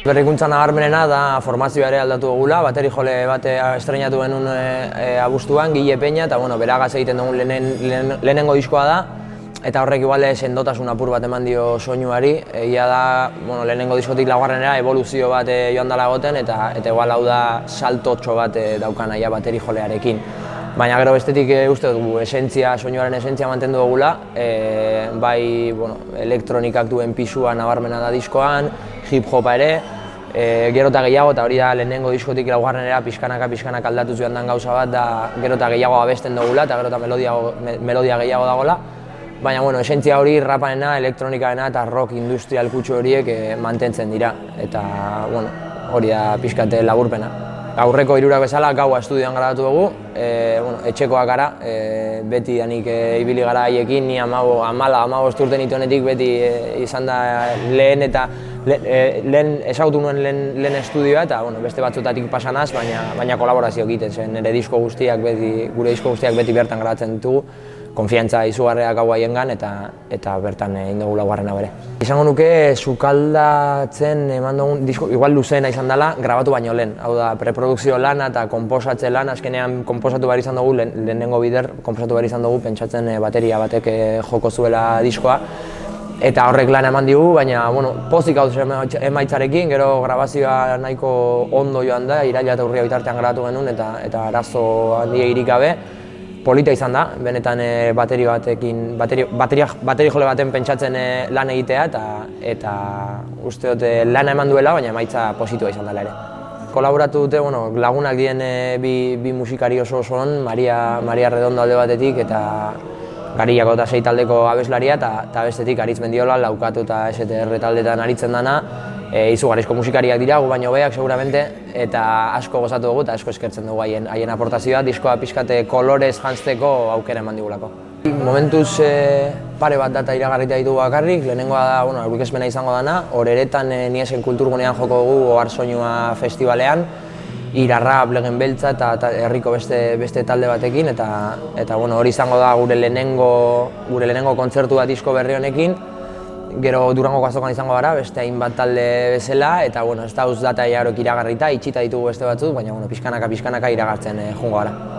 Berrikuntza nabarmenena da formazioa ere aldatu dugula, bateri jole bat estreinatu genuen abuztuan, Gile Peña, eta beragaz egiten dugun lehenengo diskoa da, eta horrek igual sendotasun apur bat eman dio soinuari. Egia da, lehenengo diskotik laugarrenera evoluzio bat joan dela egoten, eta igual hau da saltotxo bat daukan aia bateri jolearekin. Baina gero bestetik uste dugu soinuaren esentzia mantendu dugula, bai elektronikak duen pisua nabarmena da diskoan, hip-hopa ere, gero eta gehiago, eta hori da lehenengo diskotik laugarrenera pixkanaka aldatuz joan den gauza bat, da gero eta gehiago abesten dugula, eta gero eta melodia gehiago dagoela. Baina esentzia hori rapanena, elektronikaena eta rock industrial kutsu horiek mantentzen dira, eta hori da pixkate laburpena. Aurreko hirurak bezala gaua estudioan grabatu dugu, etxekoak gara, beti danik ibili gara haiekin, ni 15 urte nituenetik beti izan da lehen ezagutu nuen lehen estudioa, eta beste batzutatik pasanaz, baina kolaborazio egiten zen, gure disko guztiak beti bertan grabatzen ditugu, konfiantza izugarriak hau haiengan, eta bertan egin dugu laugarrena bere. Izango nuke sukaldatzen eman dugun disko, igual luzeena izan dela, grabatu baino lehen. Hau da, preprodukzio lana eta konposatze lan, azkenean konposatu behar izan dugu, lehenengo bider konposatu behar izan dugu, pentsatzen bateria batek joko zuela diskoa. Eta horrek lan eman digu, baina pozik hau emaitzarekin, gero grabazioa nahiko ondo joan da, iraila eta urria bitartean grabatu genuen, eta arazo handiegirik gabe. Polita izan da, benetan bateri jole baten pentsatzen lan egitea, eta uste dut lana eman duela, baina emaitza positua izan dela ere. Kolaboratu dute lagunak dien bi musikari oso on, Maria Redondo alde batetik, eta Garillako eta Sei taldeko abeslaria, eta bestetik Aritz Mendiola, Laukatu eta STR taldetan aritzen dana. Izugarrizko musikariak dira, gu baino beak seguramente, eta asko gozatu dugu eta asko eskertzen dugu haien aportazioa, diskoa pixkate kolorez jantzteko aukera eman digulako. Momentuz pare bat data iragarrita ditugu bakarrik, lehenengoa da aurkezpena izango dana, Horeretan Niesen kulturgunean joko dugu Ohar Soinua festivalean, Irarra, Blegen Beltza eta herriko beste talde batekin, eta hori izango da gure lehenengo kontzertua disko berri honekin. Gero Durangoko azokan izango gara, beste hainbat talde bezala, eta ez da data iragarrita, itxita ditugu beste batzuk, baina pixkanaka iragartzen joango gara.